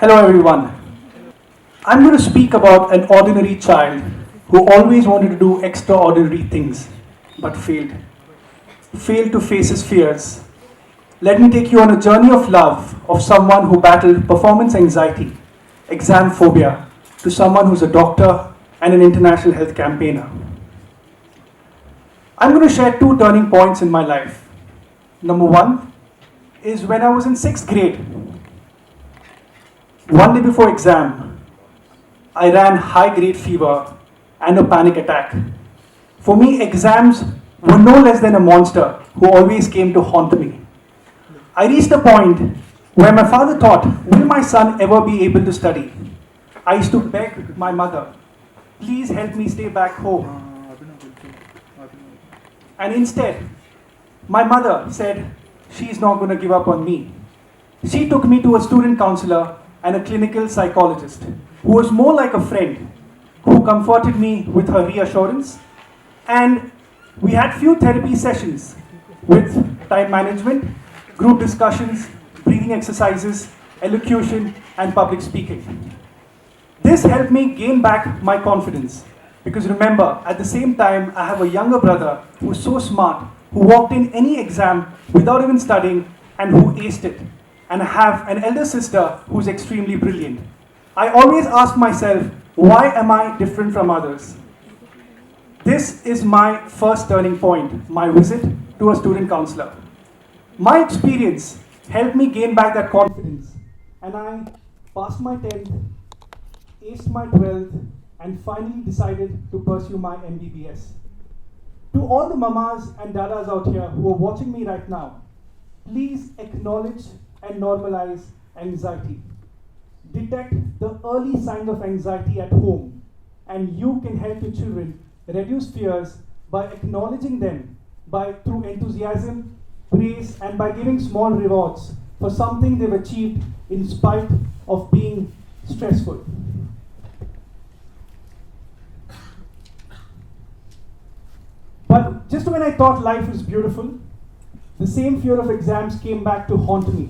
Hello everyone. I'm going to speak about an ordinary child who always wanted to do extraordinary things but failed. Failed to face his fears. Let me take you on a journey of love of someone who battled performance anxiety, exam phobia, to someone who's a doctor and an international health campaigner. I'm going to share two turning points in my life. Number one is when I was in 6th grade. One day before exam, I ran high-grade fever and a panic attack. For me, exams were no less than a monster who always came to haunt me. I reached a point where my father thought, will my son ever be able to study? I used to beg my mother, please help me stay back home. And instead, my mother said, she's not going to give up on me. She took me to a student counselor and a clinical psychologist who was more like a friend, who comforted me with her reassurance. And we had few therapy sessions with time management, group discussions, breathing exercises, elocution, and public speaking. This helped me gain back my confidence. Because remember, at the same time, I have a younger brother who's so smart, who walked in any exam without even studying and who aced it. And I have an elder sister who's extremely brilliant. I always ask myself, why am I different from others? This is my first turning point, my visit to a student counselor. My experience helped me gain back that confidence. And I passed my 10th, aced my 12th, and finally decided to pursue my MBBS. To all the mamas and dadas out here who are watching me right now, please acknowledge and normalize anxiety. Detect the early signs of anxiety at home, and you can help your children reduce fears by acknowledging them through enthusiasm, praise, and by giving small rewards for something they've achieved in spite of being stressful. But just when I thought life was beautiful, the same fear of exams came back to haunt me.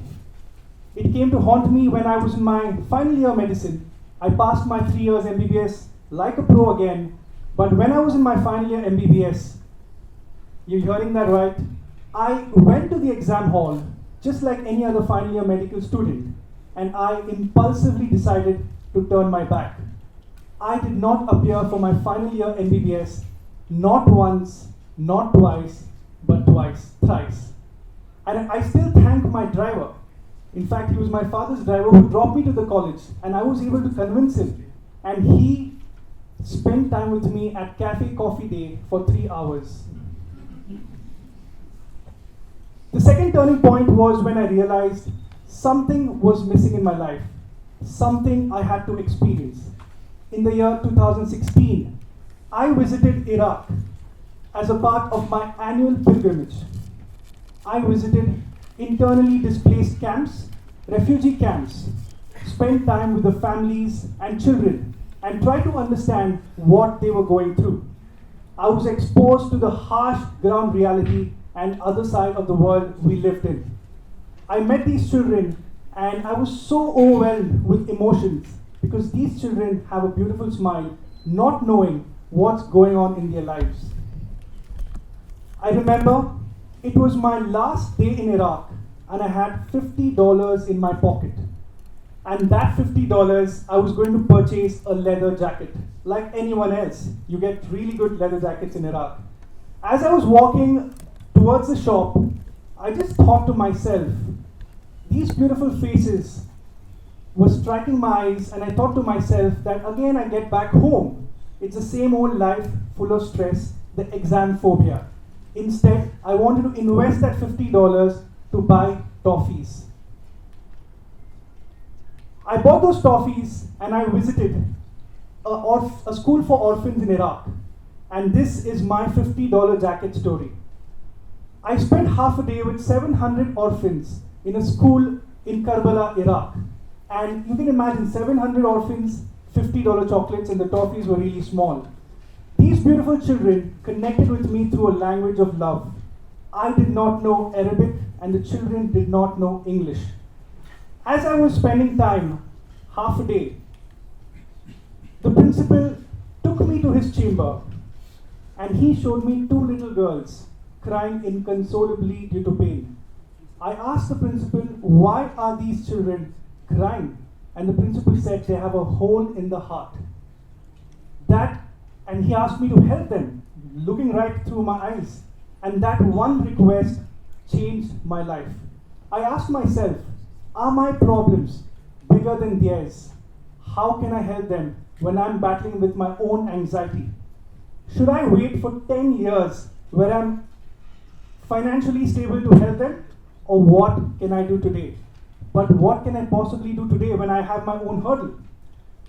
It came to haunt me when I was in my final year of medicine. I passed my 3 years MBBS like a pro again, but when I was in my final year MBBS, you're hearing that right, I went to the exam hall just like any other final year medical student, and I impulsively decided to turn my back. I did not appear for my final year MBBS, not once, not twice, but thrice. And I still thank my driver. In fact, he was my father's driver who dropped me to the college, and I was able to convince him. And he spent time with me at Cafe Coffee Day for 3 hours. The second turning point was when I realized something was missing in my life, something I had to experience. In the year 2016, I visited Iraq as a part of my annual pilgrimage. I visited internally displaced camps, refugee camps, spent time with the families and children, and tried to understand what they were going through. I was exposed to the harsh ground reality and other side of the world we lived in. I met these children and I was so overwhelmed with emotions because these children have a beautiful smile, not knowing what's going on in their lives. I remember it was my last day in Iraq and I had $50 in my pocket. And that $50, I was going to purchase a leather jacket. Like anyone else, you get really good leather jackets in Iraq. As I was walking towards the shop, I just thought to myself, these beautiful faces were striking my eyes, and I thought to myself that again I get back home. It's the same old life, full of stress, the exam phobia. Instead, I wanted to invest that $50 to buy toffees. I bought those toffees and I visited a school for orphans in Iraq. And this is my $50 jacket story. I spent half a day with 700 orphans in a school in Karbala, Iraq. And you can imagine 700 orphans, $50 chocolates, and the toffees were really small. These beautiful children connected with me through a language of love. I did not know Arabic and the children did not know English. As I was spending time, half a day, the principal took me to his chamber and he showed me two little girls crying inconsolably due to pain. I asked the principal, why are these children crying? And the principal said they have a hole in the heart. And he asked me to help them, looking right through my eyes. And that one request changed my life. I asked myself, are my problems bigger than theirs? How can I help them when I'm battling with my own anxiety? Should I wait for 10 years where I'm financially stable to help them? Or what can I do today? But what can I possibly do today when I have my own hurdle?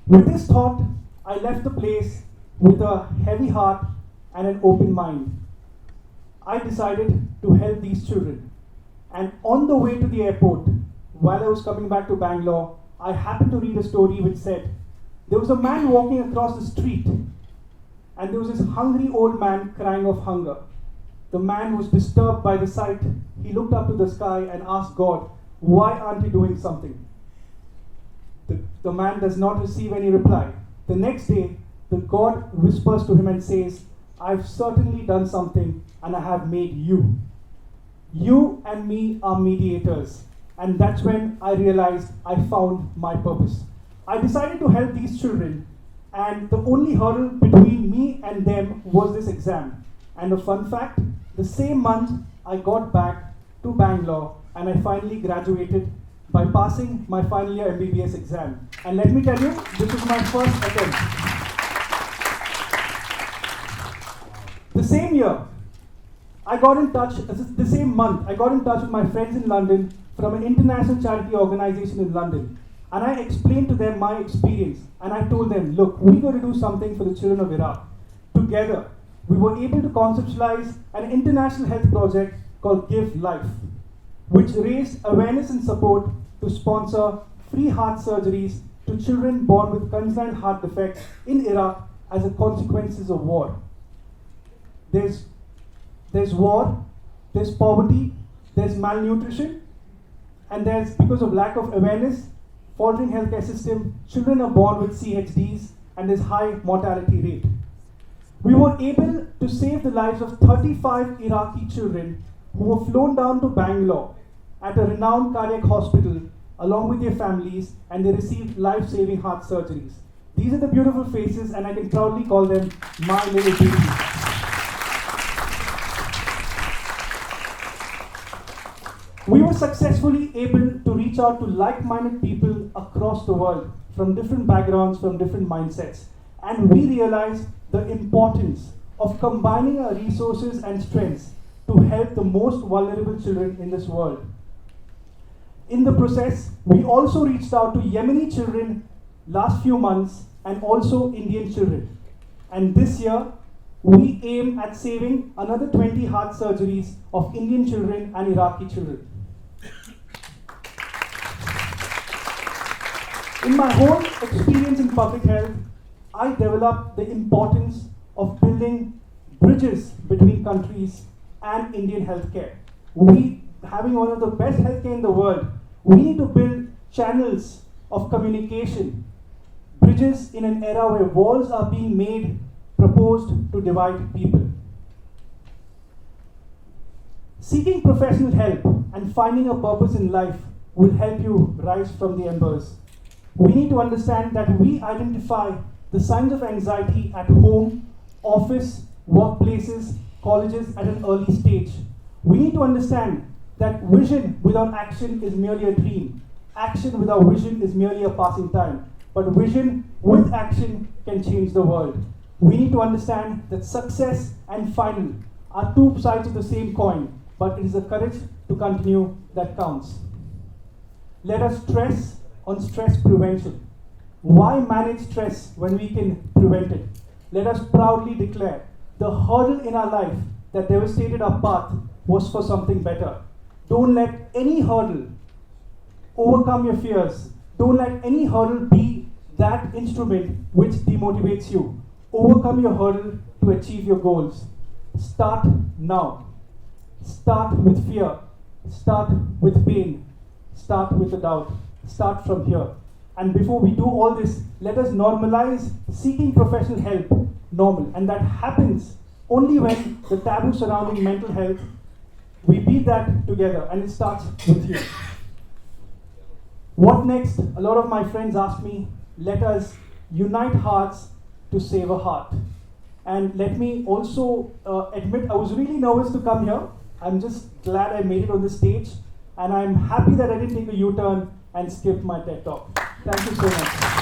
With this thought, I left the place with a heavy heart and an open mind. I decided to help these children. And on the way to the airport, while I was coming back to Bangalore, I happened to read a story which said, there was a man walking across the street and there was this hungry old man crying of hunger. The man was disturbed by the sight. He looked up to the sky and asked God, why aren't you doing something? The man does not receive any reply. The next day, the God whispers to him and says, I've certainly done something and I have made you. You and me are mediators. And that's when I realized I found my purpose. I decided to help these children, and the only hurdle between me and them was this exam. And a fun fact, the same month I got back to Bangalore and I finally graduated by passing my final year MBBS exam. And let me tell you, this was my first attempt. The same year, the same month, I got in touch with my friends in London from an international charity organization in London. And I explained to them my experience. And I told them, look, we're going to do something for the children of Iraq. Together, we were able to conceptualize an international health project called Give Life, which raised awareness and support to sponsor free heart surgeries to children born with congenital heart defects in Iraq as a consequences of war. There's war, there's poverty, there's malnutrition, and there's, because of lack of awareness, faltering healthcare system, children are born with CHDs, and there's high mortality rate. We were able to save the lives of 35 Iraqi children who were flown down to Bangalore at a renowned cardiac hospital along with their families, and they received life-saving heart surgeries. These are the beautiful faces, and I can proudly call them my little babies. We were successfully able to reach out to like-minded people across the world from different backgrounds, from different mindsets. And we realized the importance of combining our resources and strengths to help the most vulnerable children in this world. In the process, we also reached out to Yemeni children last few months and also Indian children. And this year, we aim at saving another 20 heart surgeries of Indian children and Iraqi children. In my whole experience in public health, I developed the importance of building bridges between countries and Indian healthcare. We, having one of the best healthcare in the world, we need to build channels of communication, bridges in an era where walls are being made, proposed to divide people. Seeking professional help and finding a purpose in life will help you rise from the embers. We need to understand that we identify the signs of anxiety at home, office, workplaces, colleges at an early stage. We need to understand that vision without action is merely a dream. Action without vision is merely a passing time. But vision with action can change the world. We need to understand that success and final are two sides of the same coin, but it is the courage to continue that counts. Let us stress on stress prevention. Why manage stress when we can prevent it? Let us proudly declare the hurdle in our life that devastated our path was for something better. Don't let any hurdle overcome your fears. Don't let any hurdle be that instrument which demotivates you. Overcome your hurdle to achieve your goals. Start now. Start with fear. Start with pain. Start with the doubt. Start from here. And before we do all this, let us normalize seeking professional help normal. And that happens only when the taboo surrounding mental health, we beat that together, and it starts with you. What next? A lot of my friends ask me, let us unite hearts to save a heart. And let me also admit, I was really nervous to come here. I'm just glad I made it on the stage. And I'm happy that I didn't take a U-turn and skip my TED talk. Thank you so much.